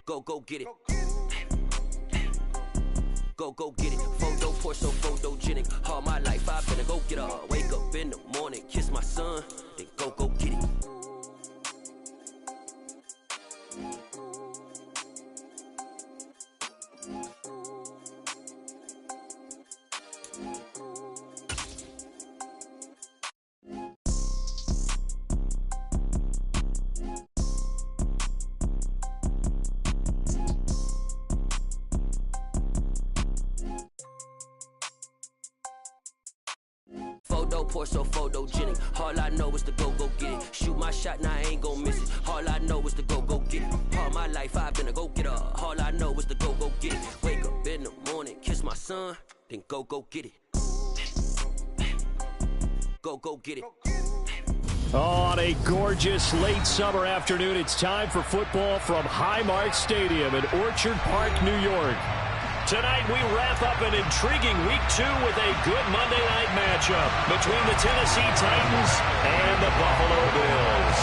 Go get it. Go get it. Photo porso, photogenic. All my life I've been a go get her. Wake up in the morning, kiss my son, then go get it. So photogenic. All I know is to go get it. Shoot my shot, now I ain't gon' miss it. All I know is to go get it. All my life I've been a go getter. All I know is to go get it. Wake up in the morning, kiss my son, then go get it. Go get it. On a gorgeous late summer afternoon, it's time for football from Highmark Stadium in Orchard Park, New York. Tonight, we wrap up an intriguing Week 2 with a good Monday night matchup between the Tennessee Titans and the Buffalo Bills.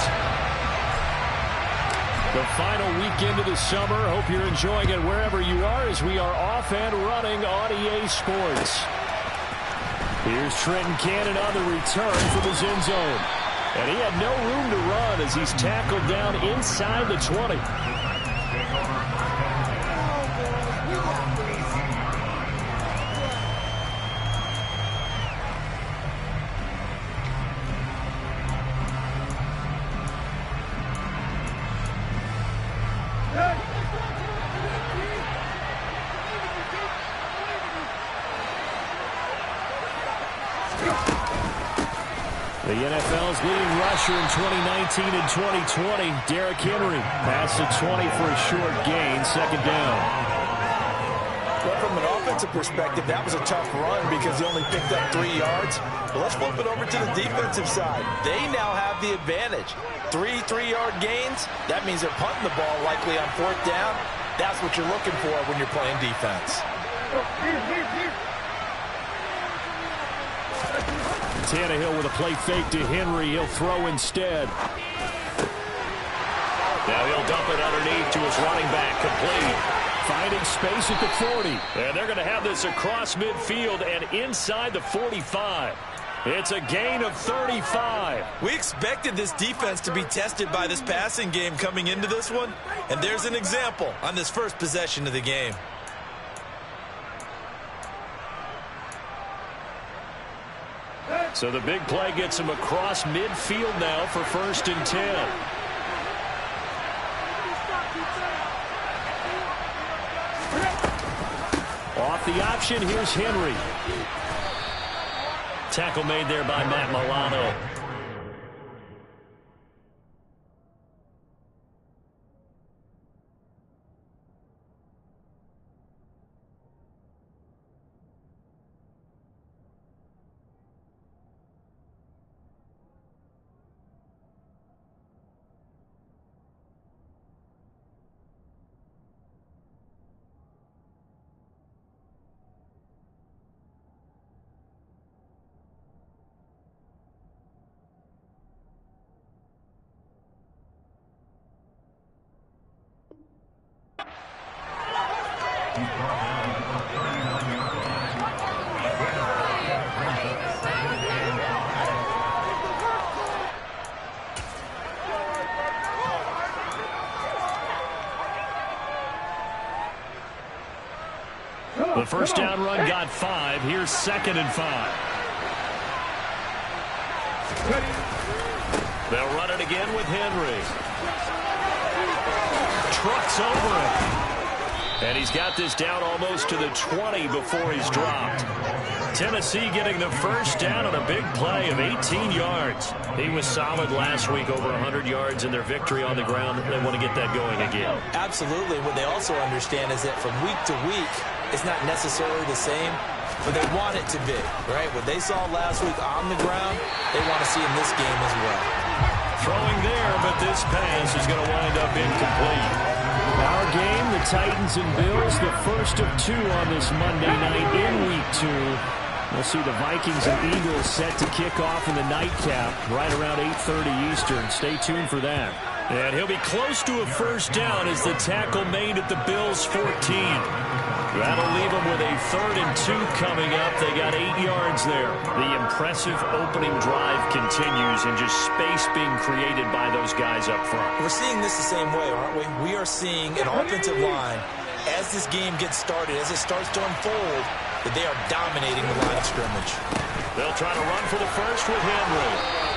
The final weekend of the summer. Hope you're enjoying it wherever you are as we are off and running on EA Sports. Here's Trenton Cannon on the return from his end zone. And he had no room to run as he's tackled down inside the 20. The NFL's leading rusher in 2019 and 2020, Derrick Henry, passed the 20 for a short gain, second down. Well, from an offensive perspective, that was a tough run because he only picked up 3 yards. But let's flip it over to the defensive side. They now have the advantage. 3 3-yard gains, that means they're punting the ball likely on 4th down. That's what you're looking for when you're playing defense. Tannehill with a play fake to Henry. He'll throw instead. Now he'll dump it underneath to his running back, complete. Finding space at the 40. And they're going to have this across midfield and inside the 45. It's a gain of 35. We expected this defense to be tested by this passing game coming into this one. And there's an example on this first possession of the game. So the big play gets him across midfield now for 1st and 10. Off the option, here's Henry. Tackle made there by Matt Milano. The first down run got 5. Here's 2nd and 5. They'll run it again with Henry. Trucks over it. And he's got this down almost to the 20 before he's dropped. Tennessee getting the first down on a big play of 18 yards. He was solid last week, over 100 yards in their victory on the ground. They want to get that going again. Absolutely. What they also understand is that from week to week, it's not necessarily the same, but they want it to be, right? What they saw last week on the ground, they want to see in this game as well. Throwing there, but this pass is going to wind up incomplete. Our game, the Titans and Bills, the first of 2 on this Monday night in Week 2. We'll see the Vikings and Eagles set to kick off in the nightcap right around 8:30 Eastern. Stay tuned for that. And he'll be close to a first down as the tackle made at the Bills' 14. That'll leave them with a 3rd and 2 coming up. They got 8 yards there. The impressive opening drive continues and just space being created by those guys up front. We're seeing this the same way, aren't we? We are seeing an offensive line, as this game gets started, as it starts to unfold, that they are dominating the line of scrimmage. They'll try to run for the first with Henry.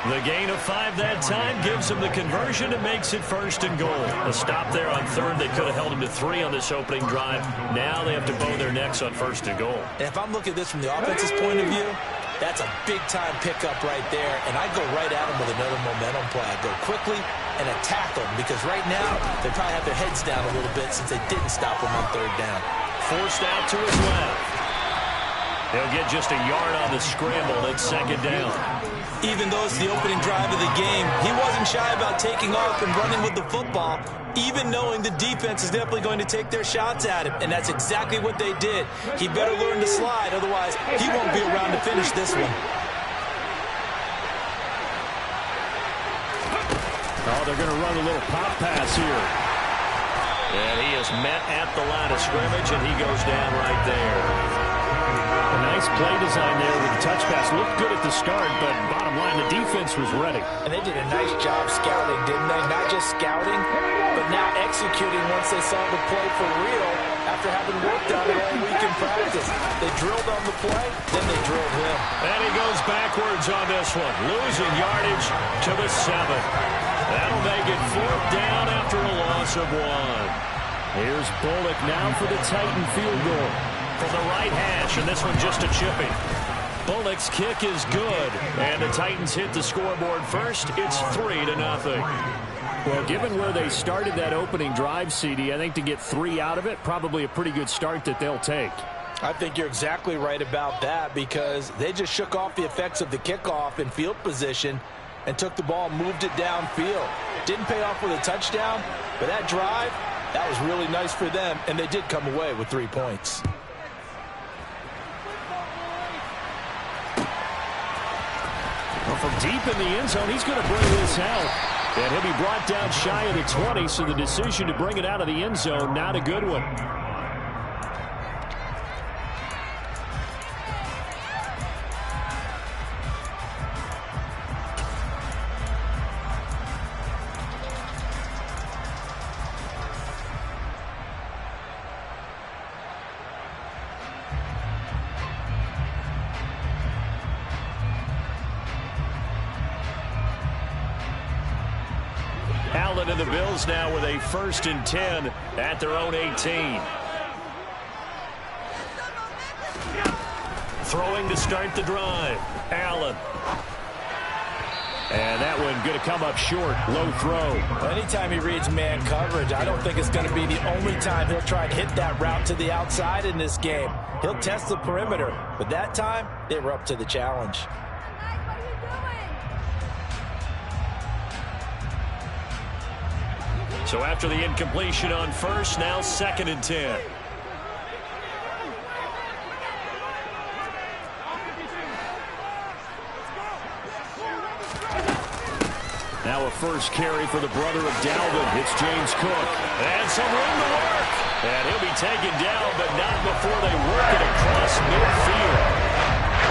The gain of 5 that time gives them the conversion and makes it 1st and goal. A stop there on 3rd. They could have held him to 3 on this opening drive. Now they have to bow their necks on 1st and goal. And if I'm looking at this from the offense's point of view, that's a big-time pickup right there. And I go right at them with another momentum play. I go quickly and attack them because right now they probably have their heads down a little bit since they didn't stop them on 3rd down. Forced out to his left. They'll get just a yard on the scramble. That's 2nd down. Even though it's the opening drive of the game, he wasn't shy about taking off and running with the football, even knowing the defense is definitely going to take their shots at him. And that's exactly what they did. He better learn to slide, otherwise he won't be around to finish this one. Oh, they're going to run a little pop pass here. And he is met at the line of scrimmage, and he goes down right there. A nice play design there with the touch pass. Looked good at the start, but bottom line, the defense was ready. And they did a nice job scouting, didn't they? Not just scouting, but now executing once they saw the play for real after having worked on it all week in practice. They drilled on the play, then they drilled him. And he goes backwards on this one, losing yardage to the 7. That'll make it 4th down after a loss of 1. Here's Bullock now for the Titan field goal. From the right hash, and this one just a chipping. Bullock's kick is good, and the Titans hit the scoreboard first. It's 3-0. Well, given where they started that opening drive, CD, I think to get 3 out of it, probably a pretty good start that they'll take. I think you're exactly right about that because they just shook off the effects of the kickoff in field position and took the ball and moved it downfield. Didn't pay off with a touchdown, but that drive, that was really nice for them, and they did come away with 3 points. Well, from deep in the end zone, he's going to bring this out. And he'll be brought down shy of the 20, so the decision to bring it out of the end zone, not a good one. Allen and the Bills now with a 1st and 10 at their own 18. Throwing to start the drive. Allen. And that one going to come up short. Low throw. Anytime he reads man coverage, I don't think it's going to be the only time he'll try and hit that route to the outside in this game. He'll test the perimeter, but that time they were up to the challenge. So after the incompletion on 1st, now 2nd and 10. Now a first carry for the brother of Dalvin. It's James Cook. And some room to work. And he'll be taken down, but not before they work it across midfield.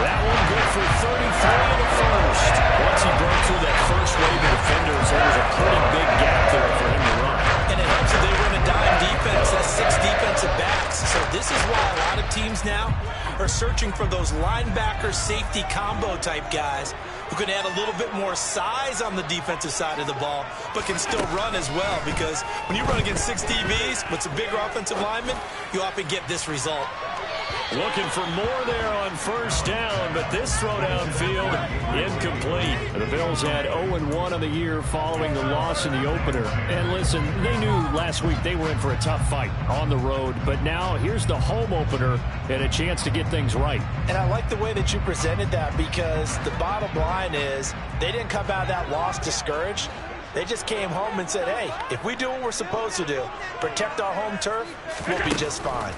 That one good for 33 in the first. Once he broke through that first wave of defenders, there was a pretty big gap there for him to run. And it helps that they run a dime defense. That's 6 defensive backs. So this is why a lot of teams now are searching for those linebacker safety combo type guys who can add a little bit more size on the defensive side of the ball, but can still run as well. Because when you run against 6 DBs with some bigger offensive linemen, you often get this result. Looking for more there on 1st down, but this throw downfield incomplete. The Bills had 0-1 on the year following the loss in the opener. And listen, they knew last week they were in for a tough fight on the road, but now here's the home opener and a chance to get things right. And I like the way that you presented that because the bottom line is they didn't come out of that loss discouraged. They just came home and said, hey, if we do what we're supposed to do, protect our home turf, we'll be just fine.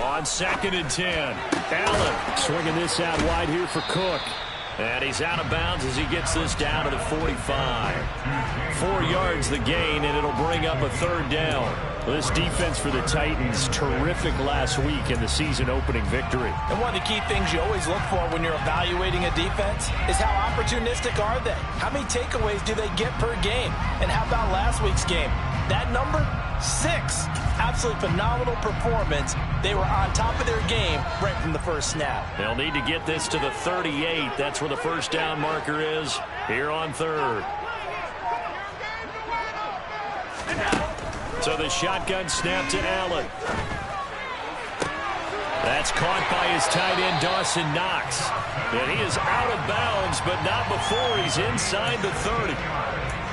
On 2nd and 10, Allen swinging this out wide here for Cook. And he's out of bounds as he gets this down to the 45. 4 yards the gain, and it'll bring up a third down. This defense for the Titans, terrific last week in the season-opening victory. And one of the key things you always look for when you're evaluating a defense is how opportunistic are they? How many takeaways do they get per game? And how about last week's game? That number? 6. Absolutely phenomenal performance. They were on top of their game right from the first snap. They'll need to get this to the 38. That's where the first down marker is here on third. So the shotgun snap to Allen. That's caught by his tight end, Dawson Knox. And he is out of bounds, but not before he's inside the 30.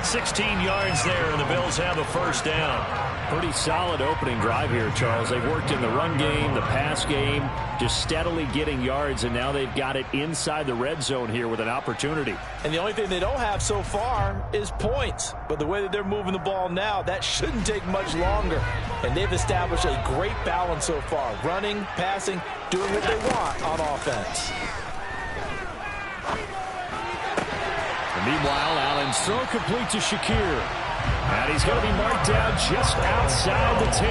16 yards there, and the Bills have a first down. Pretty solid opening drive here, Charles. They've worked in the run game, the pass game, just steadily getting yards, and now they've got it inside the red zone here with an opportunity. And the only thing they don't have so far is points. But the way that they're moving the ball now, that shouldn't take much longer. And they've established a great balance so far. Running, passing, doing what they want on offense. And meanwhile, Allen's throw complete to Shakir. And he's going to be marked down just outside the 10.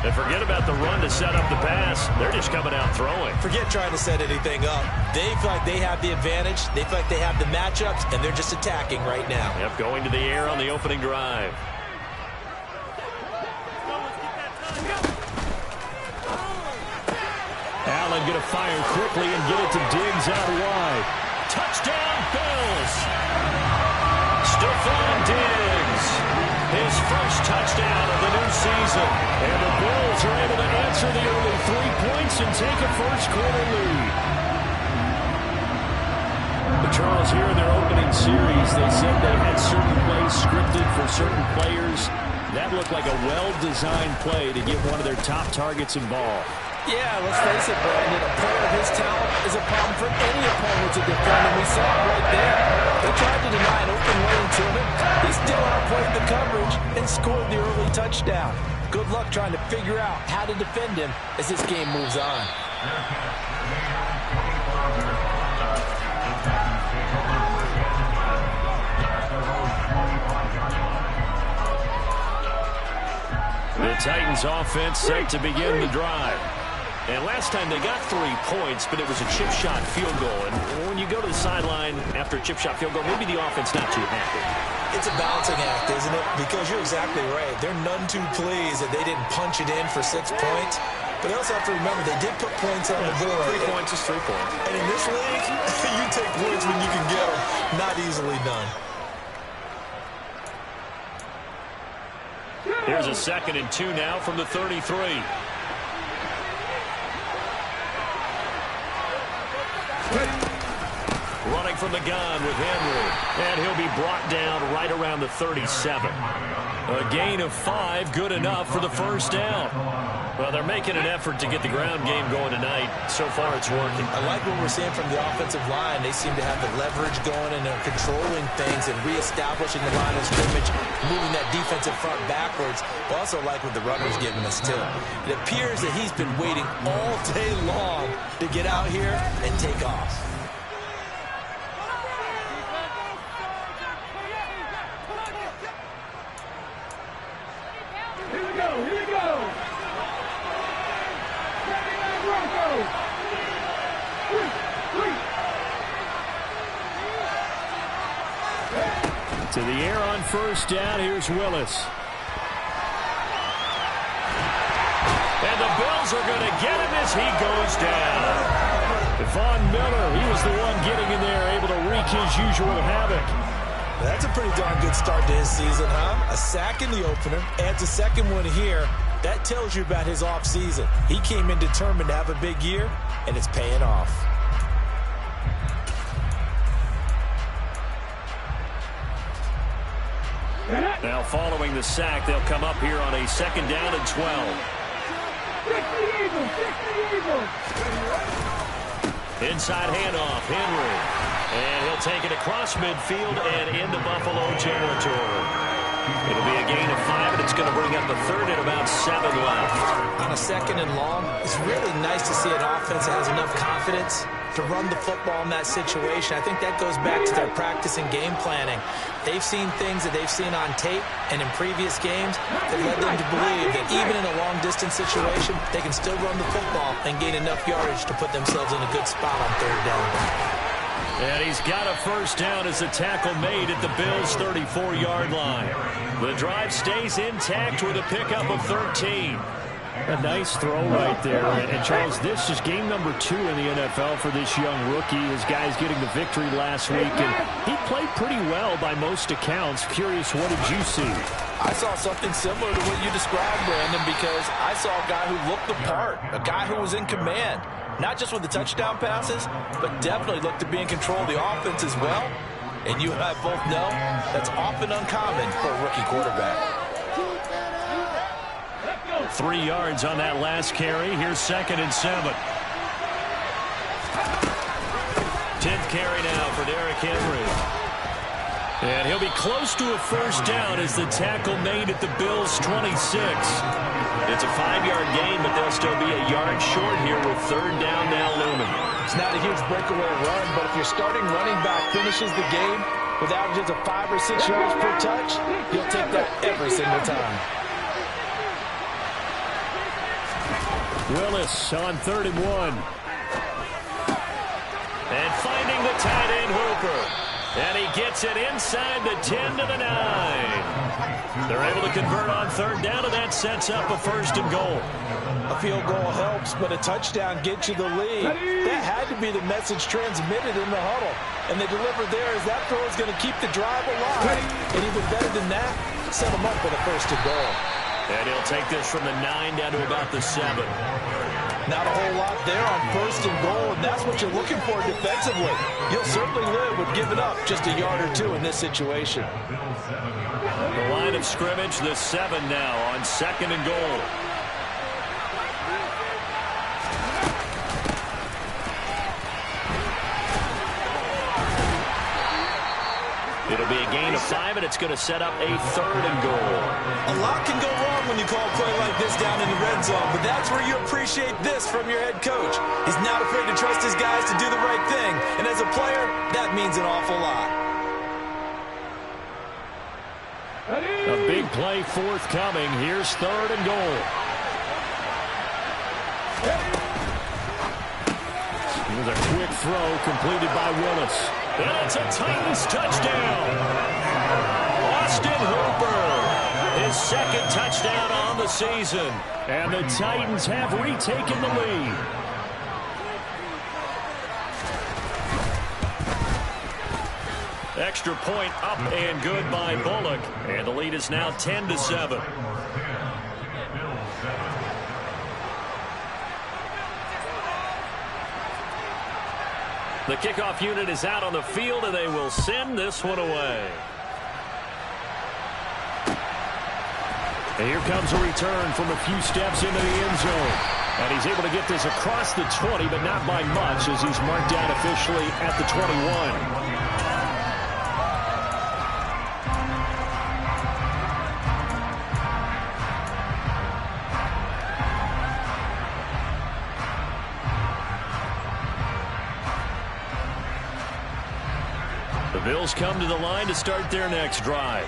And forget about the run to set up the pass. They're just coming out throwing. Forget trying to set anything up. They feel like they have the advantage. They feel like they have the matchups, and they're just attacking right now. Yep, going to the air on the opening drive. Allen going to fire quickly and get it to Diggs out wide. Touchdown, Bills! Stephon Diggs, his first touchdown of the new season. And the Bills are able to answer the early 3 points and take a first-quarter lead. But Charles, here in their opening series, they said they had certain plays scripted for certain players. That looked like a well-designed play to get one of their top targets involved. Yeah, let's face it, Brandon. A player of his talent is a problem for any opponent to defend, and we saw it right there. They tried to deny an open lane to him. He still outplayed the coverage and scored the early touchdown. Good luck trying to figure out how to defend him as this game moves on. The Titans offense set to begin the drive. And last time they got 3 points, but it was a chip shot field goal. And when you go to the sideline after a chip shot field goal, maybe the offense not too happy. It's a balancing act, isn't it? Because you're exactly right. They're none too pleased that they didn't punch it in for 6 points. But they also have to remember they did put points on the board. 3 points is 3 points. And in this league, you take points when you can get them. Not easily done. Here's a 2nd and 2 now from the 33. Running from the gun with Henry. And he'll be brought down right around the 37. A gain of 5, good enough for the first down. Well, they're making an effort to get the ground game going tonight. So far, it's working. I like what we're seeing from the offensive line. They seem to have the leverage going, and they're controlling things and reestablishing the line of scrimmage, moving that defensive front backwards. But also like what the runner's giving us, too. It appears that he's been waiting all day long to get out here and take off. To the air on first down, here's Willis. And the Bills are going to get him as he goes down. Von Miller, he was the one getting in there, able to wreak his usual havoc. That's a pretty darn good start to his season, huh? A sack in the opener, adds a second one here. That tells you about his offseason. He came in determined to have a big year, and it's paying off. Now following the sack, they'll come up here on a 2nd down and 12. Inside handoff, Henry. And he'll take it across midfield and into Buffalo territory. It'll be a gain of 5, and it's going to bring up a third and about 7 left. On a second and long, it's really nice to see an offense that has enough confidence to run the football in that situation. I think that goes back to their practice and game planning. They've seen things that they've seen on tape and in previous games that led them to believe that even in a long-distance situation, they can still run the football and gain enough yardage to put themselves in a good spot on third down. And he's got a first down as the tackle made at the Bills' 34-yard line. The drive stays intact with a pickup of 13. A nice throw right there. And Charles, this is game number 2 in the NFL for this young rookie. His guys getting the victory last week, and he played pretty well by most accounts. Curious, what did you see? I saw something similar to what you described, Brandon, because I saw a guy who looked the part, a guy who was in command, not just with the touchdown passes, but definitely looked to be in control of the offense as well. And you and I both know that's often uncommon for a rookie quarterback. 3 yards on that last carry. Here's 2nd and 7. 10th carry now for Derrick Henry. And he'll be close to a first down as the tackle made at the Bills' 26. It's a 5-yard gain, but they'll still be a yard short here with third down now looming. It's not a huge breakaway run, but if your starting running back finishes the game with averages of 5 or 6 yards per touch, you'll take that every single time. Willis on 3rd and 1. And finding the tight end Hooper. And he gets it inside the 10 to the 9. They're able to convert on third down, and that sets up a 1st and goal. A field goal helps, but a touchdown gets you the lead. That had to be the message transmitted in the huddle. And they delivered there as that throw is going to keep the drive alive. And even better than that, set them up with a 1st and goal. And he'll take this from the 9 down to about the 7. Not a whole lot there on 1st and goal, and that's what you're looking for defensively. You'll certainly live with giving up just a yard or 2 in this situation. The line of scrimmage, the 7 now on 2nd and goal. It'll be a gain of 5, and it's going to set up a 3rd and goal. A lot can go wrong when you call a play like this down in the red zone, but that's where you appreciate this from your head coach. He's not afraid to trust his guys to do the right thing, and as a player, that means an awful lot. A big play forthcoming. Here's 3rd and goal. Here's a quick throw completed by Willis. And it's a Titans touchdown. Austin Hooper, his 2nd touchdown on the season. And the Titans have retaken the lead. Extra point up and good by Bullock. And the lead is now 10-7. The kickoff unit is out on the field, and they will send this one away. And here comes a return from a few steps into the end zone. And he's able to get this across the 20, but not by much, as he's marked down officially at the 21. The Bills come to the line to start their next drive.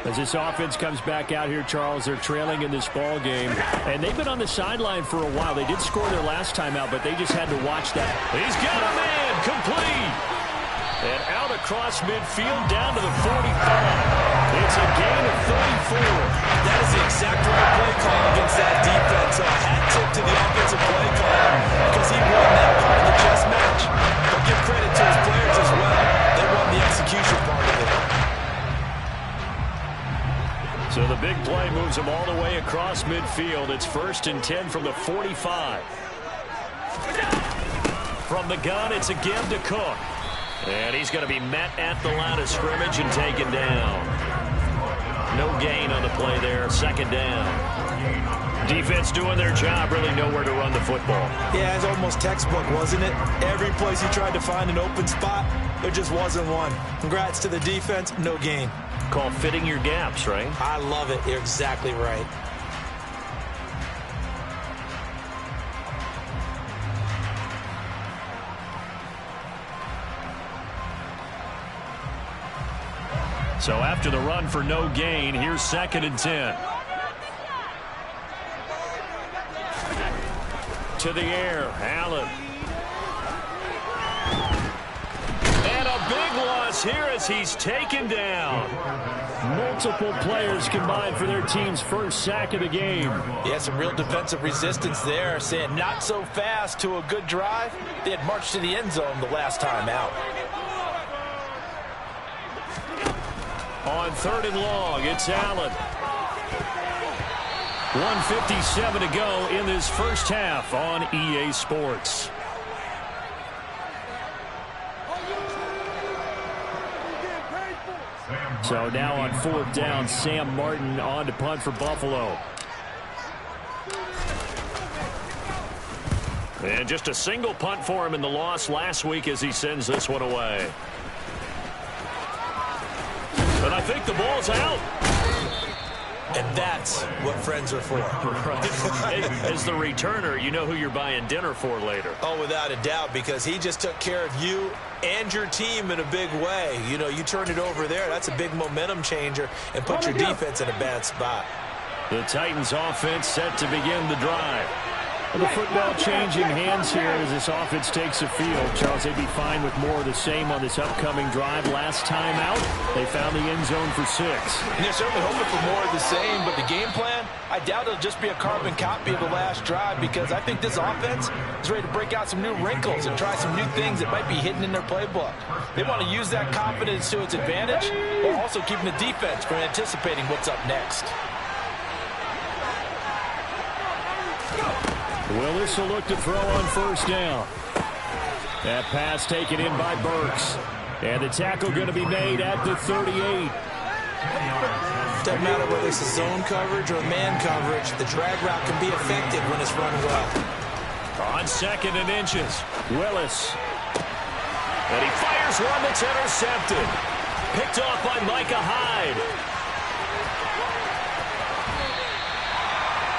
As this offense comes back out here, Charles, they're trailing in this ball game. And they've been on the sideline for a while. They did score their last time out, but they just had to watch that. He's got a man, complete. And out across midfield down to the 45. It's a gain of 34. That is the exact right play call against that defense. So a hat tip to the offensive play caller because he won that part of the chess match. But give credit to his players as well. They won the execution part of it. So the big play moves them all the way across midfield. It's 1st and 10 from the 45. From the gun, it's again to Cook. And he's going to be met at the line of scrimmage and taken down. No gain on the play there. 2nd down. Defense doing their job, really nowhere to run the football. Yeah, it's almost textbook, wasn't it? Every place he tried to find an open spot, there just wasn't one. Congrats to the defense, no gain. Called fitting your gaps, right? I love it. You're exactly right. So after the run for no gain, here's 2nd and 10. To the air, Allen. And a big loss here as he's taken down. Multiple players combined for their team's first sack of the game. Yeah, some real defensive resistance there, saying not so fast to a good drive. They had marched to the end zone the last time out. On 3rd and long, it's Allen. 1:57 to go in this first half on EA Sports. So now on 4th down, Sam Martin on to punt for Buffalo. And just a single punt for him in the loss last week as he sends this one away. But I think the ball's out. And that's what friends are for. Right. As the returner, you know who you're buying dinner for later. Oh, without a doubt, because he just took care of you and your team in a big way. You know, you turned it over there. That's a big momentum changer and put your defense in a bad spot. The Titans offense set to begin the drive. The football changing hands here as this offense takes the field. Charles, they'd be fine with more of the same on this upcoming drive. Last time out, they found the end zone for 6. And they're certainly hoping for more of the same, but the game plan, I doubt it'll just be a carbon copy of the last drive, because I think this offense is ready to break out some new wrinkles and try some new things that might be hidden in their playbook. They want to use that confidence to its advantage, while also keeping the defense from anticipating what's up next. Willis will look to throw on 1st down. That pass taken in by Burks. And the tackle going to be made at the 38. Doesn't matter whether it's a zone coverage or man coverage, the drag route can be effective when it's run well. On 2nd and inches, Willis. And he fires one that's intercepted. Picked off by Micah Hyde.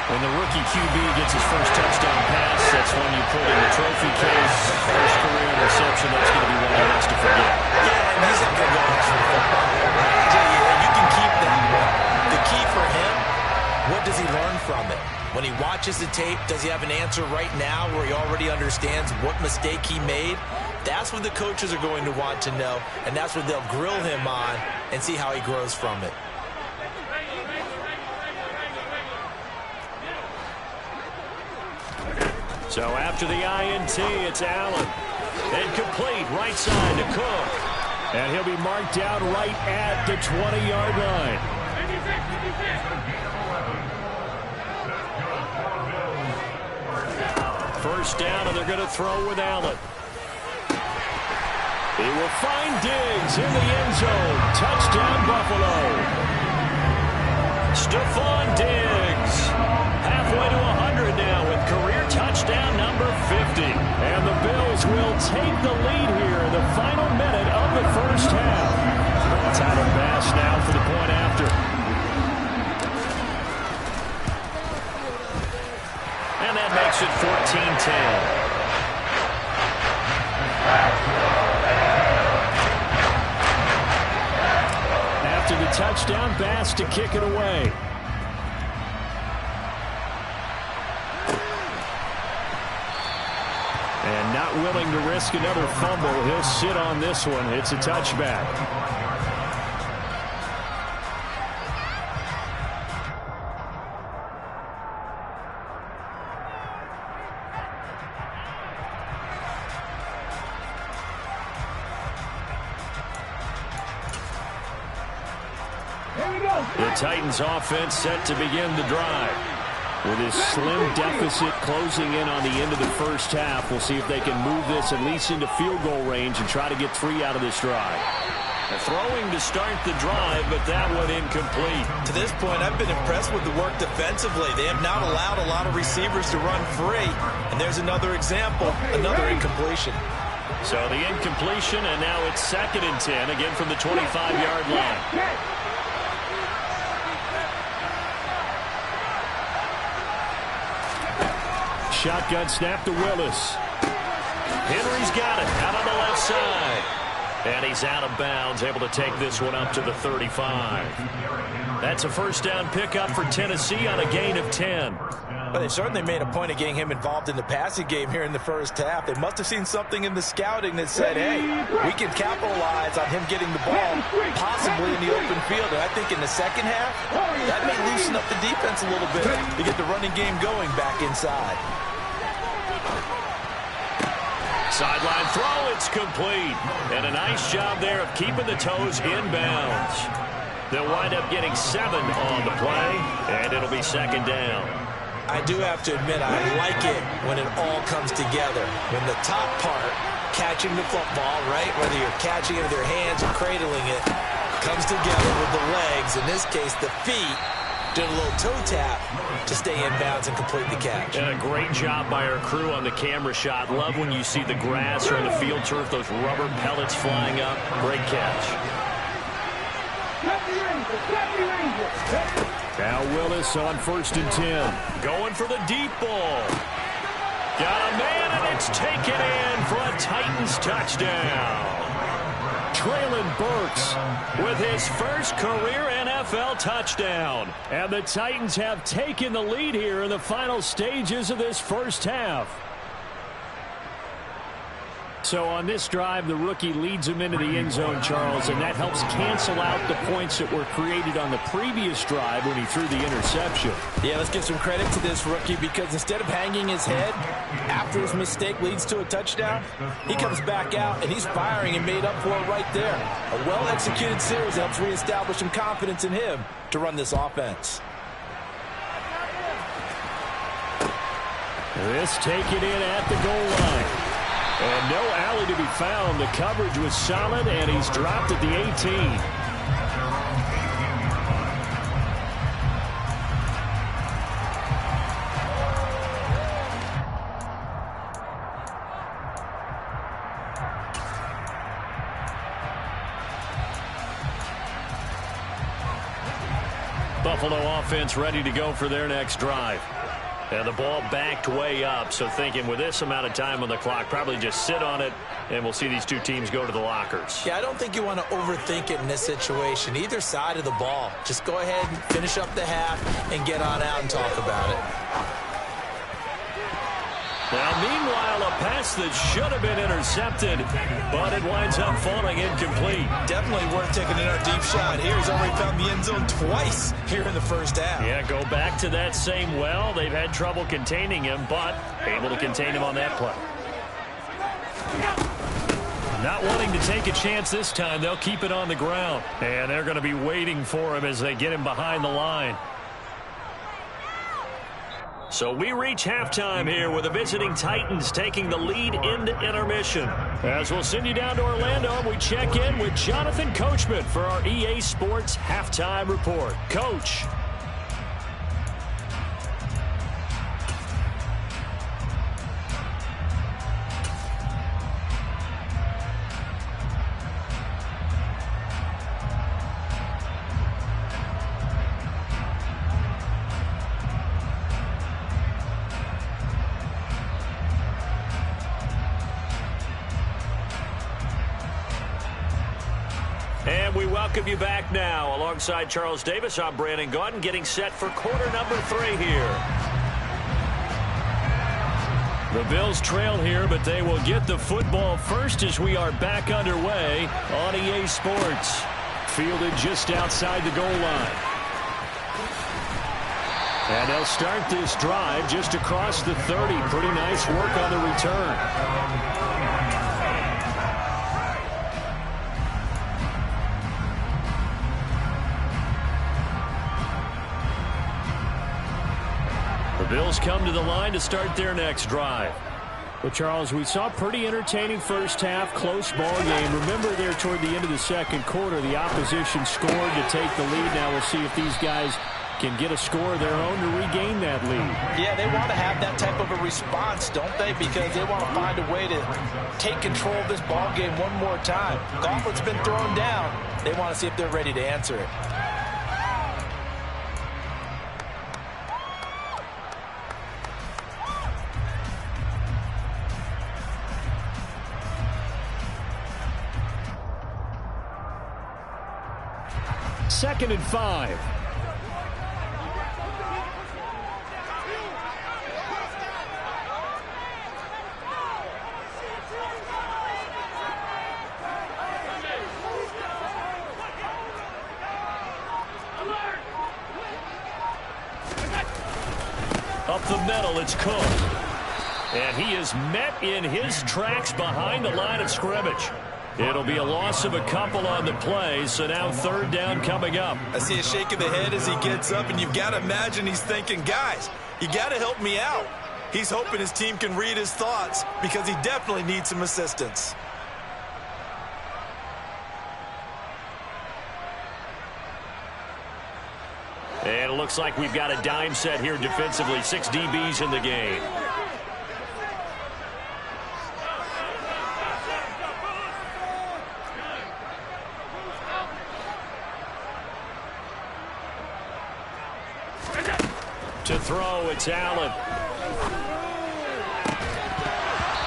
When the rookie QB gets his first touchdown pass, that's when you put in the trophy case. First career reception, that's going to be one he wants to forget. Yeah, and he's not going to go extra football. You can keep that. The key for him, what does he learn from it? When he watches the tape, does he have an answer right now where he already understands what mistake he made? That's what the coaches are going to want to know, and that's what they'll grill him on and see how he grows from it. So after the INT, it's Allen. And complete right side to Cook. And he'll be marked down right at the 20-yard line. First down, and they're going to throw with Allen. He will find Diggs in the end zone. Touchdown, Buffalo. Stephon Diggs. Halfway to 100 now with career touchdown number 50. And the Bills will take the lead here in the final minute of the first half. Tyler Bass now for the point after. And that makes it 14-10. After the touchdown, Bass to kick it away. And not willing to risk another fumble, he'll sit on this one. It's a touchback. The Titans offense set to begin the drive. With his slim deficit closing in on the end of the first half, we'll see if they can move this at least into field goal range and try to get 3 out of this drive. Throwing to start the drive, but that one incomplete. To this point, I've been impressed with the work defensively. They have not allowed a lot of receivers to run free. And there's another example, another incompletion. So the incompletion, and now it's 2nd and 10, again from the 25-yard line. shotgun snap to Willis. Henry's got it out on the left side. And he's out of bounds, able to take this one up to the 35. That's a first down pickup for Tennessee on a gain of 10. Well, they certainly made a point of getting him involved in the passing game here in the first half. They must have seen something in the scouting that said, hey, we can capitalize on him getting the ball, possibly in the open field. And I think in the second half, that may loosen up the defense a little bit to get the running game going back inside. Sideline throw, it's complete. And a nice job there of keeping the toes inbounds. They'll wind up getting 7 on the play, and it'll be second down. I do have to admit, I like it when it all comes together. When the top part, catching the football, right, whether you're catching it with your hands or cradling it, comes together with the legs, in this case the feet, doing a little toe tap to stay in bounds and complete the catch. And a great job by our crew on the camera shot. Love when you see the grass or the field turf, those rubber pellets flying up. Great catch. Now Willis on 1st and 10. Going for the deep ball. Got a man, and it's taken in for a Titans touchdown. Traylon Burks with his first career NFL touchdown. And the Titans have taken the lead here in the final stages of this first half. So on this drive, the rookie leads him into the end zone, Charles, and that helps cancel out the points that were created on the previous drive when he threw the interception. Yeah, let's give some credit to this rookie, because instead of hanging his head after his mistake leads to a touchdown, he comes back out and he's firing and made up for it right there. A well-executed series helps reestablish some confidence in him to run this offense. This taken in at the goal line. And no alley to be found. The coverage was solid, and he's dropped at the 18. Buffalo offense ready to go for their next drive. And the ball backed way up, so thinking with this amount of time on the clock, probably just sit on it, and we'll see these two teams go to the lockers. Yeah, I don't think you want to overthink it in this situation. Either side of the ball. Just go ahead and finish up the half and get on out and talk about it. Now, meanwhile, a pass that should have been intercepted, but it winds up falling incomplete. Definitely worth taking in our deep shot here. He's already found the end zone twice here in the first half. Yeah, go back to that same well. They've had trouble containing him, but able to contain him on that play. Not wanting to take a chance this time, they'll keep it on the ground. And they're going to be waiting for him as they get him behind the line. So we reach halftime here with the visiting Titans taking the lead into intermission. As we'll send you down to Orlando, and we check in with Jonathan Coachman for our EA Sports Halftime Report. Coach. And we welcome you back now. Alongside Charles Davis, I'm Brandon Gaudin, getting set for quarter number 3 here. The Bills trail here, but they will get the football first as we are back underway on EA Sports. Fielded just outside the goal line. And they'll start this drive just across the 30. Pretty nice work on the return. The Bills come to the line to start their next drive. Well, Charles, we saw a pretty entertaining first half, close ball game. Remember there toward the end of the second quarter, the opposition scored to take the lead. Now we'll see if these guys can get a score of their own to regain that lead. Yeah, they want to have that type of a response, don't they? Because they want to find a way to take control of this ball game one more time. Gauntlet's been thrown down. They want to see if they're ready to answer it. 2nd and 5. Up the middle, it's Cook. And he is met in his tracks behind the line of scrimmage. It'll be a loss of a couple on the play, so now 3rd down coming up. I see a shake of the head as he gets up, and you've got to imagine he's thinking, guys, you got to help me out. He's hoping his team can read his thoughts because he definitely needs some assistance. And it looks like we've got a dime set here defensively. 6 DBs in the game. To throw, it's Allen.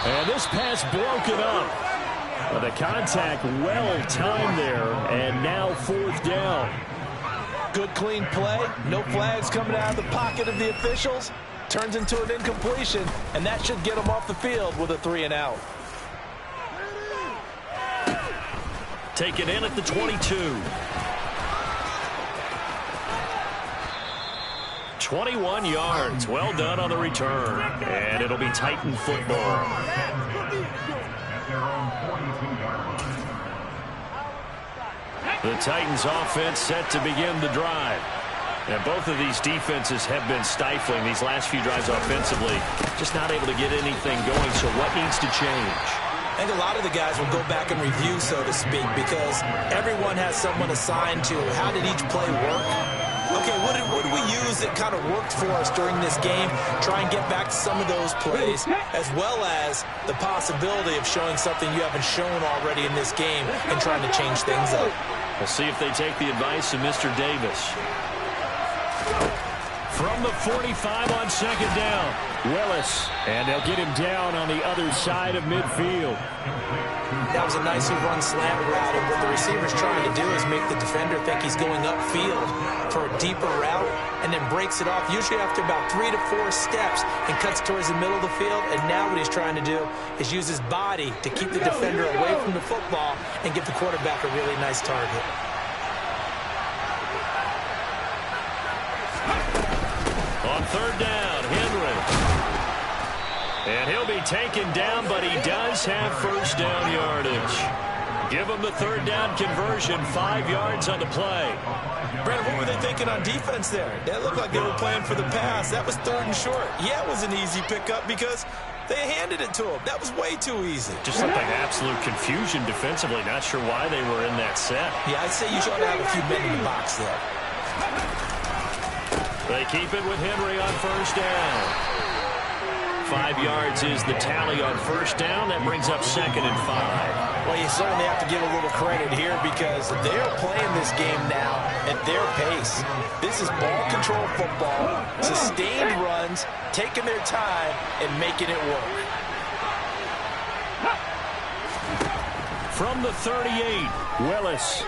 And this pass broken up. But the contact well timed there, and now 4th down. Good clean play, no flags coming out of the pocket of the officials. Turns into an incompletion, and that should get them off the field with a 3 and out. Taken in at the 22. 21 yards. Well done on the return. And it'll be Titan football. The Titans offense set to begin the drive. And both of these defenses have been stifling these last few drives offensively. Just not able to get anything going. So what needs to change? I think a lot of the guys will go back and review, so to speak, because everyone has someone assigned to how did each play work. Okay, what did we use that kind of worked for us during this game? Try and get back to some of those plays, as well as the possibility of showing something you haven't shown already in this game and trying to change things up. We'll see if they take the advice of Mr. Davis. From the 45 on 2nd down, Willis. And they'll get him down on the other side of midfield. That was a nicely run slant route, and what the receiver's trying to do is make the defender think he's going upfield for a deeper route, and then breaks it off, usually after about 3 to 4 steps, and cuts towards the middle of the field. And now what he's trying to do is use his body to keep the defender away from the football and give the quarterback a really nice target. On 3rd down, Henry. And he'll be taken down, but he does have 1st down yardage. Give him the 3rd down conversion, 5 yards on the play. Brad, what were they thinking on defense there? That looked like they were playing for the pass. That was 3rd and short. Yeah, it was an easy pickup because they handed it to him. That was way too easy. Just looked like absolute confusion defensively. Not sure why they were in that set. Yeah, I'd say you should have a few men in the box there. They keep it with Henry on 1st down. 5 yards is the tally on 1st down. That brings up 2nd and 5. Well, you certainly have to give a little credit here because they're playing this game now at their pace. This is ball control football, sustained runs, taking their time and making it work. From the 38, Willis.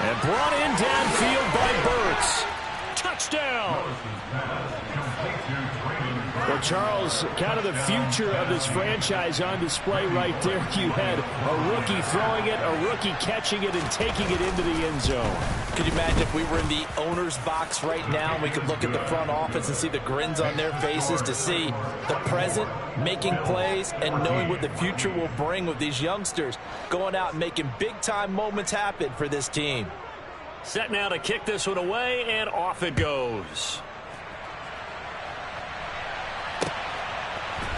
And brought in downfield by Burks. Touchdown! Well, Charles, kind of the future of this franchise on display right there. You had a rookie throwing it, a rookie catching it, and taking it into the end zone. Could you imagine if we were in the owner's box right now and we could look at the front office and see the grins on their faces to see the present making plays and knowing what the future will bring with these youngsters going out and making big-time moments happen for this team. Set now to kick this one away, and off it goes.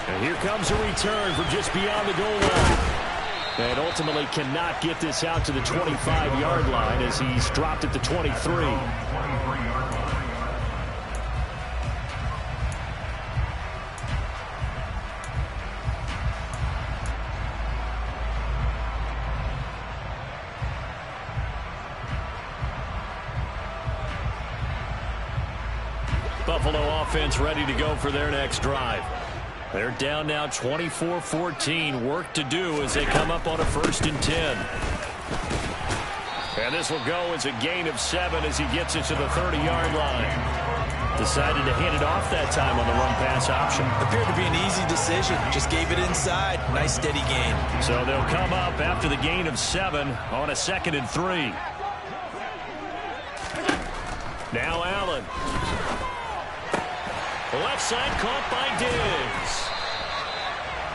And here comes a return from just beyond the goal line. And ultimately cannot get this out to the 25-yard line as he's dropped at the 23. Buffalo offense ready to go for their next drive. They're down now 24-14. Work to do as they come up on a 1st and 10. And this will go as a gain of 7 as he gets it to the 30-yard line. Decided to hand it off that time on the run-pass option. Appeared to be an easy decision. Just gave it inside. Nice, steady gain. So they'll come up after the gain of 7 on a 2nd and 3. Now Allen. Left side caught by Diggs.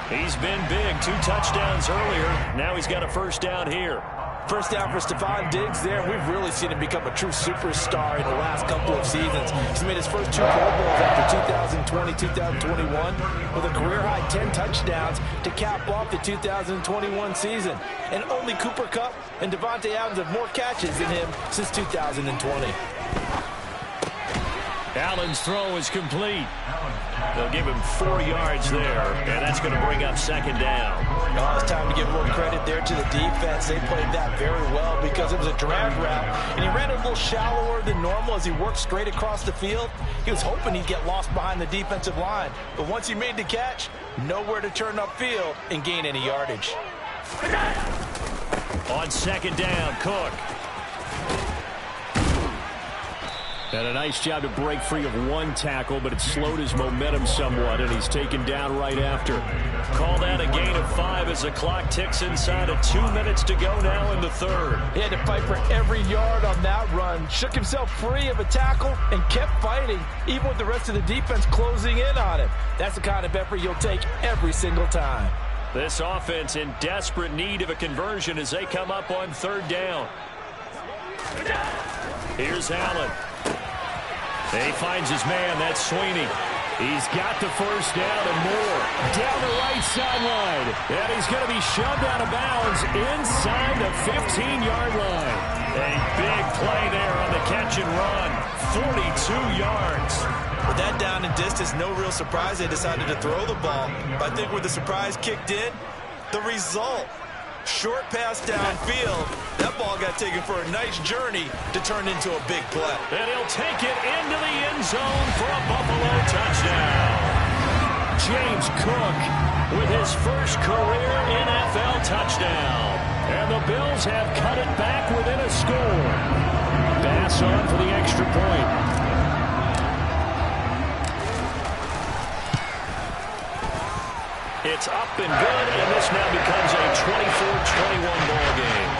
He's been big. 2 touchdowns earlier. Now he's got a first down here. First down for Stephon Diggs there. We've really seen him become a true superstar in the last couple of seasons. He's made his first 2 Pro Bowls after 2020, 2021 with a career-high 10 touchdowns to cap off the 2021 season. And only Cooper Kupp and Devontae Adams have more catches than him since 2020. Allen's throw is complete. They'll give him 4 yards there, and that's going to bring up 2nd down. Oh, it's time to give a little credit there to the defense. They played that very well because it was a drag route, and he ran a little shallower than normal as he worked straight across the field. He was hoping he'd get lost behind the defensive line, but once he made the catch, nowhere to turn upfield and gain any yardage. On 2nd down, Cook. And a nice job to break free of 1 tackle, but it slowed his momentum somewhat, and he's taken down right after. Call that a gain of 5 as the clock ticks inside of 2 minutes to go now in the 3rd. He had to fight for every yard on that run, shook himself free of a tackle, and kept fighting, even with the rest of the defense closing in on him. That's the kind of effort you'll take every single time. This offense in desperate need of a conversion as they come up on 3rd down. Here's Allen. He finds his man. That's Sweeney. He's got the first down and more. Down the right sideline. And he's going to be shoved out of bounds inside the 15-yard line. A big play there on the catch and run. 42 yards. With that down and distance, no real surprise they decided to throw the ball. But I think when the surprise kicked in, the result, short pass downfield, that ball got taken for a nice journey to turn into a big play. And he'll take it into the end zone for a Buffalo touchdown. James Cook with his first career NFL touchdown. And the Bills have cut it back within a score. Bass on for the extra point. It's up and good, and this now becomes a 24-21 ball game.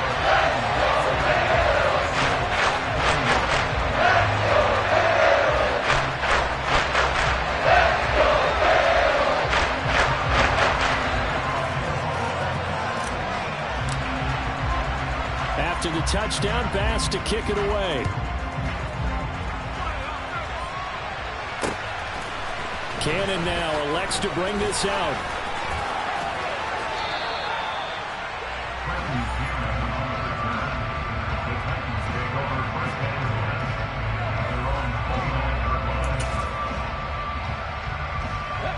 After the touchdown, Bass to kick it away. Cannon now elects to bring this out.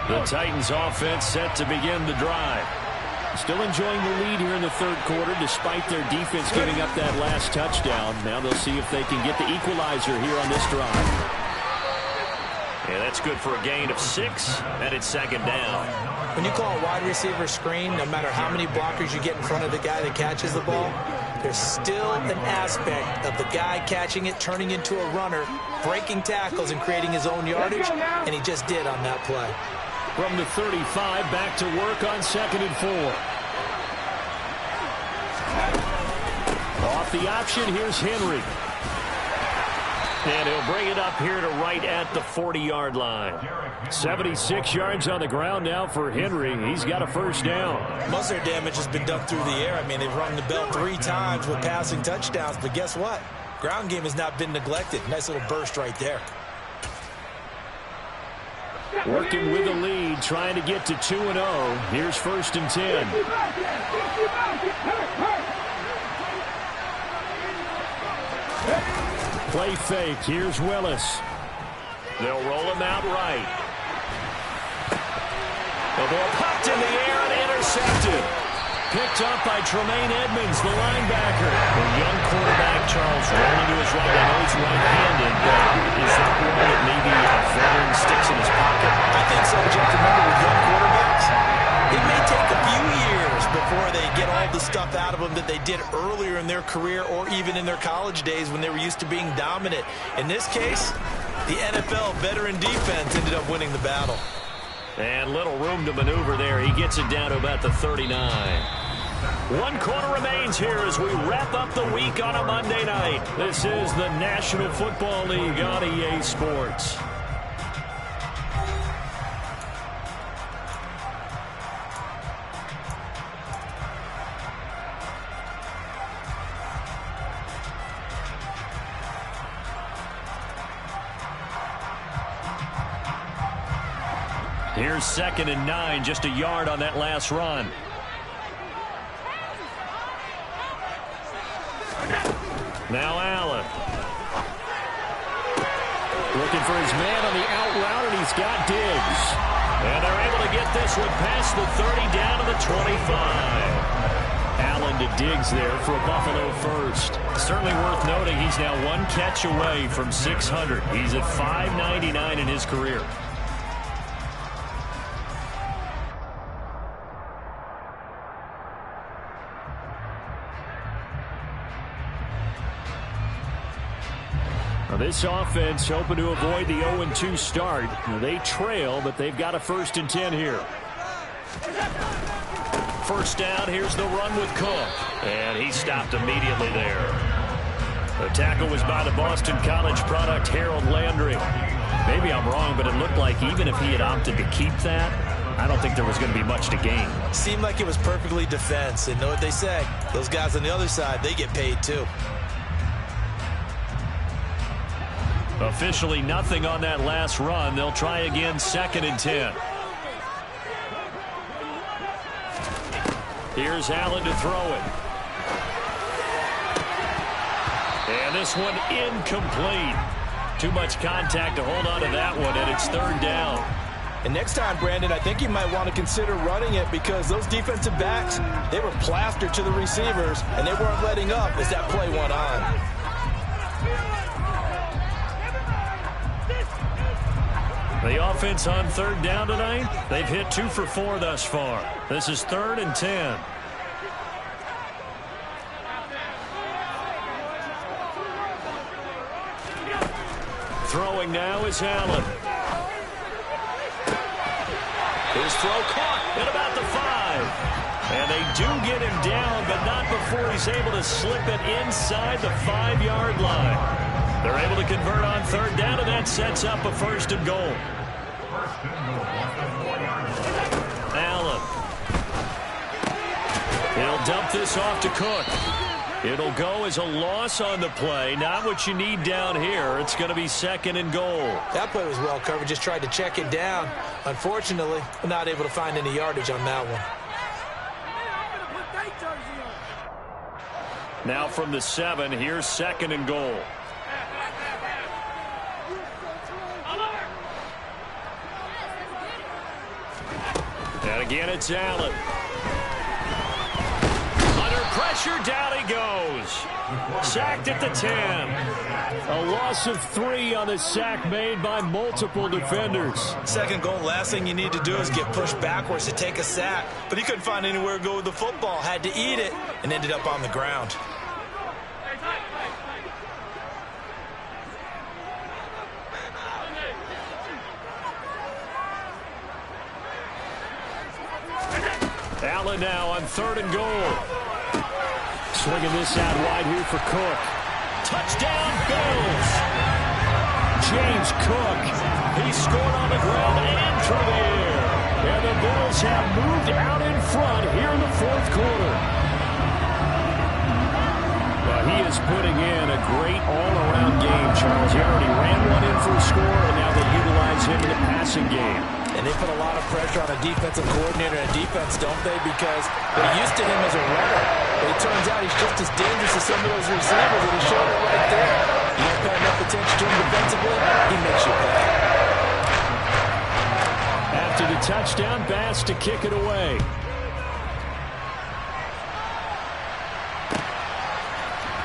The Titans offense set to begin the drive. Still enjoying the lead here in the 3rd quarter despite their defense giving up that last touchdown. Now they'll see if they can get the equalizer here on this drive. And that's good for a gain of 6, and it's 2nd down. When you call a wide receiver screen, no matter how many blockers you get in front of the guy that catches the ball, there's still an aspect of the guy catching it, turning into a runner, breaking tackles and creating his own yardage, and he just did on that play. From the 35, back to work on 2nd and 4. Off the option, here's Henry. And he'll bring it up here to right at the 40-yard line. 76 yards on the ground now for Henry. He's got a first down. Most of their damage has been done through the air. I mean, they've rung the bell 3 times with passing touchdowns, but guess what? Ground game has not been neglected. Nice little burst right there. Working with a lead, trying to get to 2-0. Here's 1st and 10. Play fake. Here's Willis. They'll roll him out right. The ball popped in the air and intercepted. Picked up by Tremaine Edmonds, the linebacker. The young quarterback, Charles, rolling to his right. I know he's right-handed, but is that one that maybe a veteran sticks in his pocket? I think so, but you have to remember with young quarterbacks, it may take a few years before they get all the the stuff out of them that they did earlier in their career or even in their college days when they were used to being dominant. In this case, the NFL veteran defense ended up winning the battle. And little room to maneuver there. He gets it down to about the 39. 1 quarter remains here as we wrap up the week on a Monday night. This is the National Football League on EA Sports. Here's 2nd and 9, just a yard on that last run. Now Allen. Looking for his man on the out route, and he's got Diggs. And they're able to get this one past the 30 down to the 25. Allen to Diggs there for a Buffalo first. Certainly worth noting he's now 1 catch away from 600. He's at 599 in his career. This offense hoping to avoid the 0-2 start. They trail, but they've got a 1st and 10 here. First down, here's the run with Cook. And he stopped immediately there. The tackle was by the Boston College product, Harold Landry. Maybe I'm wrong, but it looked like even if he had opted to keep that, I don't think there was going to be much to gain. Seemed like it was perfectly defense. And know what they say? Those guys on the other side, they get paid too. Officially nothing on that last run. They'll try again, 2nd and 10. Here's Allen to throw it. And this one incomplete. Too much contact to hold on to that one, and it's 3rd down. And next time, Brandon, I think you might want to consider running it because those defensive backs, they were plastered to the receivers, and they weren't letting up as that play went on. The offense on 3rd down tonight, they've hit 2 for 4 thus far. This is 3rd and 10. Throwing now is Allen. His throw caught at about the 5. And they do get him down, but not before he's able to slip it inside the 5-yard line. They're able to convert on 3rd down, and that sets up a 1st and goal. Allen. He'll dump this off to Cook. It'll go as a loss on the play. Not what you need down here. It's going to be 2nd and goal. That play was well covered. Just tried to check it down. Unfortunately, not able to find any yardage on that one. Now from the 7, here's 2nd and goal. And again, it's Allen. Under pressure, down he goes. Sacked at the 10. A loss of 3 on the sack made by multiple defenders. 2nd goal, last thing you need to do is get pushed backwards to take a sack. But he couldn't find anywhere to go with the football. Had to eat it and ended up on the ground. Allen now on 3rd and goal. Swinging this out wide here for Cook. Touchdown, Bills! James Cook. He scored on the ground and through the air. And the Bills have moved out in front here in the 4th quarter. Well, he is putting in a great all-around game, Charles. He already ran one in for a score, and now they utilize him in the passing game. And they put a lot of pressure on a defensive coordinator and defense, don't they? Because they're used to him as a runner. But it turns out he's just as dangerous as some of those receivers, and he showed it right there. You don't pay enough attention to him defensively, he makes you pay. After the touchdown, Bass to kick it away.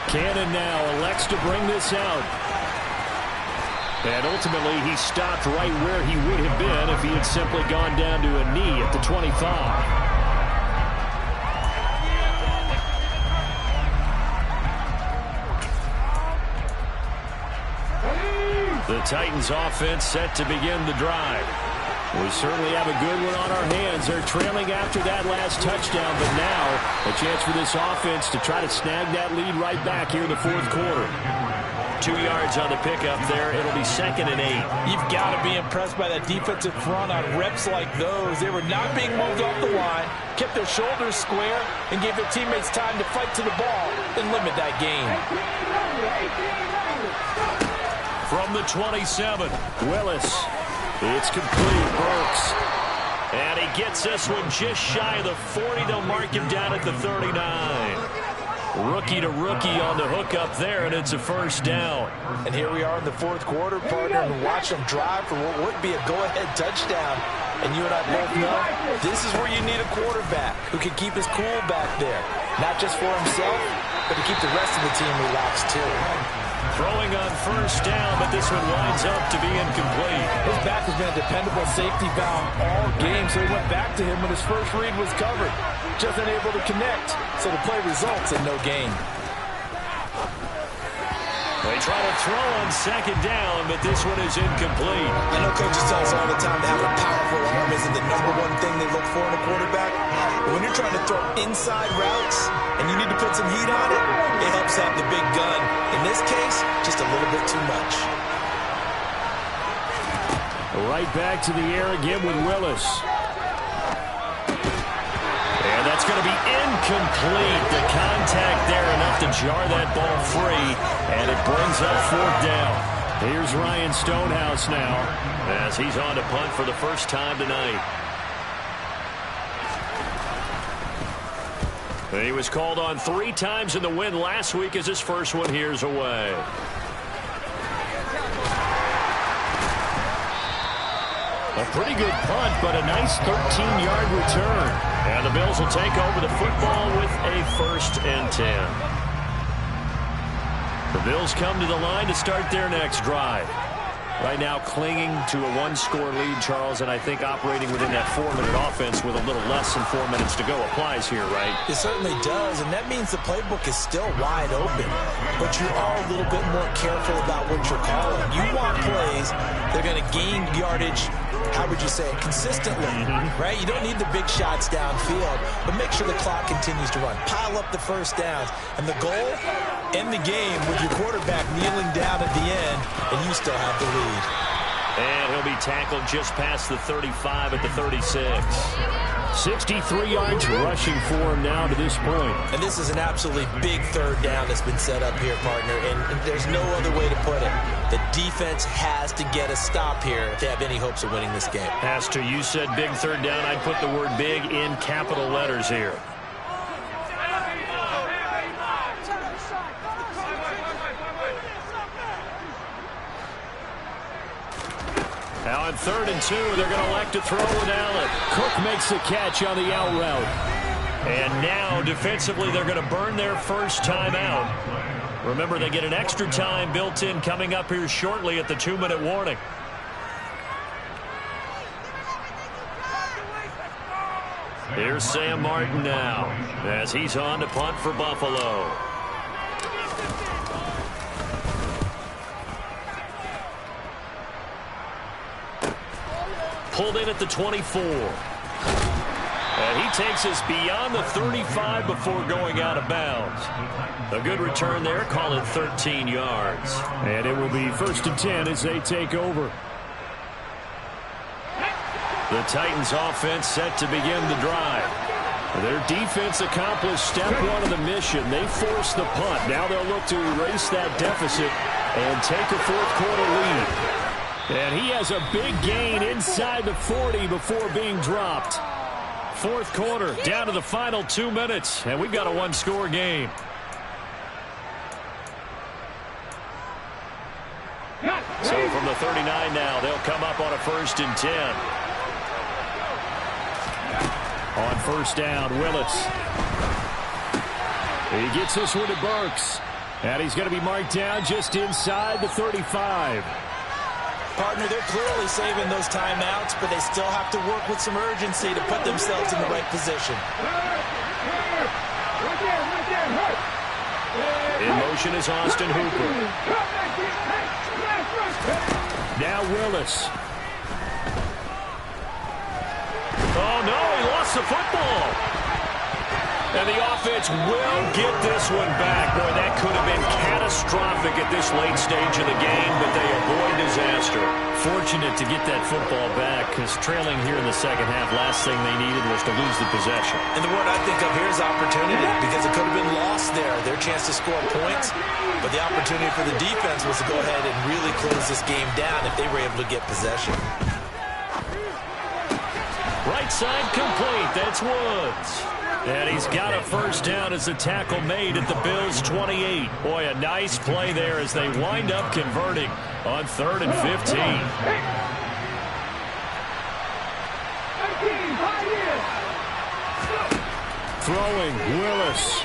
Cannon now elects to bring this out. And ultimately, he stopped right where he would have been if he had simply gone down to a knee at the 25. The Titans offense set to begin the drive. We certainly have a good one on our hands. They're trailing after that last touchdown, but now a chance for this offense to try to snag that lead right back here in the fourth quarter. 2 yards on the pickup there. It'll be 2nd and 8. You've got to be impressed by that defensive front on reps like those. They were not being moved off the line, kept their shoulders square, and gave their teammates time to fight to the ball and limit that gain. From the 27, Willis. It's complete. Burks. And he gets this one just shy of the 40. They'll mark him down at the 39. Rookie to rookie on the hook up there, and it's a first down. And here we are in the fourth quarter, partner, and watch them drive for what would be a go-ahead touchdown. And you and I both know this is where you need a quarterback who can keep his cool back there. Not just for himself, but to keep the rest of the team relaxed too. Throwing on first down, but this one winds up to be incomplete. His back has been a dependable safety valve all game, so he went back to him when his first read was covered. Just unable to connect, so the play results in no gain. They try to throw on second down, but this one is incomplete. I know coaches tell us all the time that having a powerful arm isn't the #1 thing they look for in a quarterback. But when you're trying to throw inside routes and you need to put some heat on it, it helps have the big gun. In this case, just a little bit too much. Right back to the air again with Willis. And that's going to be incomplete. The contact there enough to jar that ball free, and it brings up 4th down. Here's Ryan Stonehouse now as he's on to punt for the first time tonight. He was called on 3 times in the win last week as his first one here's away. A pretty good punt, but a nice 13-yard return. And the Bills will take over the football with a 1st and 10. The Bills come to the line to start their next drive. Right now clinging to a 1-score lead, Charles, and I think operating within that 4-minute offense with a little less than 4 minutes to go applies here, right? It certainly does, and that means the playbook is still wide open. But you are a little bit more careful about what you're calling. You want plays that are going to gain yardage, how would you say it, consistently, right? You don't need the big shots downfield, but make sure the clock continues to run. Pile up the first downs. And the goal, end the game with your quarterback kneeling down at the end, and you still have the lead. And he'll be tackled just past the 35 at the 36. 63 yards rushing for him now to this point. And this is an absolutely big 3rd down that's been set up here, partner, and there's no other way to put it. The defense has to get a stop here if they have any hopes of winning this game. Has to. You said big 3rd down. I'd put the word big in capital letters here. Now on 3rd and 2, they're going to elect to throw with Allen. Cook makes the catch on the out route. And now, defensively, they're going to burn their first time out. Remember, they get an extra time built in coming up here shortly at the 2-minute warning. Here's Sam Martin now as he's on to punt for Buffalo. Pulled in at the 24. And he takes us beyond the 35 before going out of bounds. A good return there, call it 13 yards. And it will be 1st and 10 as they take over. The Titans offense set to begin the drive. Their defense accomplished step 1 of the mission. They forced the punt. Now they'll look to erase that deficit and take a 4th quarter lead. And he has a big gain inside the 40 before being dropped. 4th quarter, down to the final 2 minutes, and we've got a 1-score game. So from the 39 now, they'll come up on a 1st and 10. On 1st down, Willis. He gets this one to Burks. And he's going to be marked down just inside the 35. Partner, they're clearly saving those timeouts, but they still have to work with some urgency to put themselves in the right position. In motion is Austin Hooper. Willis. Oh, no, he lost the football. And the offense will get this one back. Boy, that could have been catastrophic at this late stage of the game, but they avoid disaster. Fortunate to get that football back, because trailing here in the second half, last thing they needed was to lose the possession. And the word I think of here is opportunity, because it could have been lost there, their chance to score points. But the opportunity for the defense was to go ahead and really close this game down if they were able to get possession. Right side complete. That's Woods. And he's got a first down as the tackle made at the Bills' 28. Boy, a nice play there as they wind up converting on 3rd and 15. Throwing, Willis.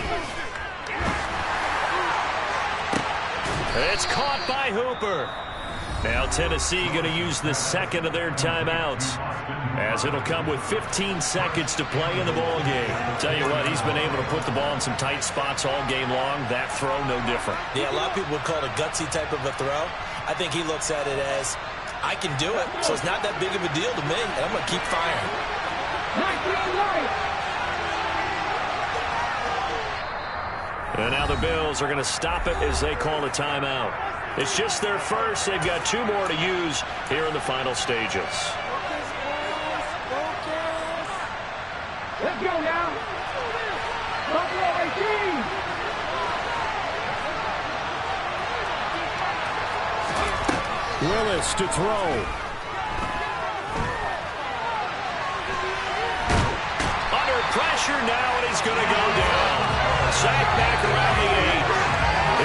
It's caught by Hooper. Now Tennessee going to use the second of their timeouts, as it'll come with 15 seconds to play in the ball game. Tell you what, he's been able to put the ball in some tight spots all game long. That throw, no different. Yeah, a lot of people would call it a gutsy type of a throw. I think he looks at it as, I can do it, so it's not that big of a deal to me, and I'm going to keep firing. And now the Bills are going to stop it as they call a timeout. It's just their first. They've got 2 more to use here in the final stages. Let's go now. Buffalo 18. Willis to throw. Under pressure now, and he's going to go down. Sacked back around the 8.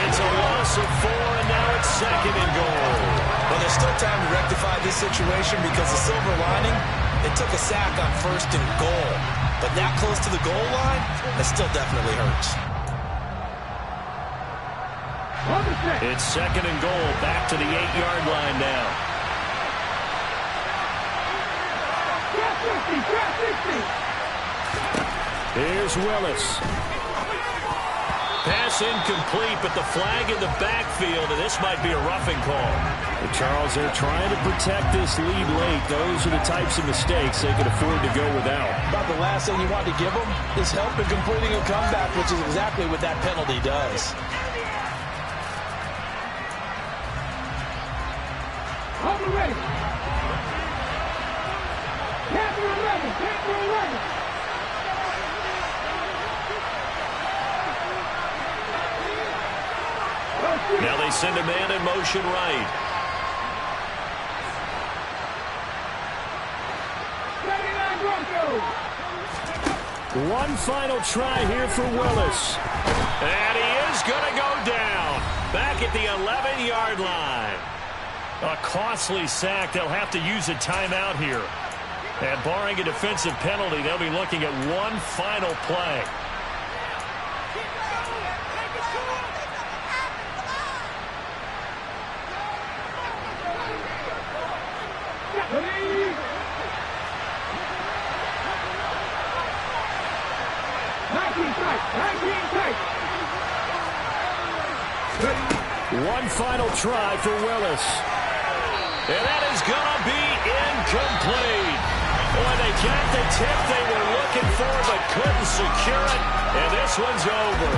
It's a loss of 4, and now it's 2nd and goal. Well, there's still time to rectify this situation, because the silver lining, they took a sack on 1st and goal. But that close to the goal line, that still definitely hurts. It's 2nd and goal, back to the 8-yard line now. Here's Willis. Pass incomplete, but the flag in the backfield, and this might be a roughing call. But Charles, they're trying to protect this lead late. Those are the types of mistakes they can afford to go without. About the last thing you want to give them is help in completing a comeback, which is exactly what that penalty does. Hold ready. Captain 11. Captain 11. Now they send a man in motion right. One final try here for Willis. And he is going to go down. Back at the 11-yard line. A costly sack. They'll have to use a timeout here. And barring a defensive penalty, they'll be looking at one final play. One final try for Willis. And that is going to be incomplete. Boy, they got the tip they were looking for but couldn't secure it. And this one's over.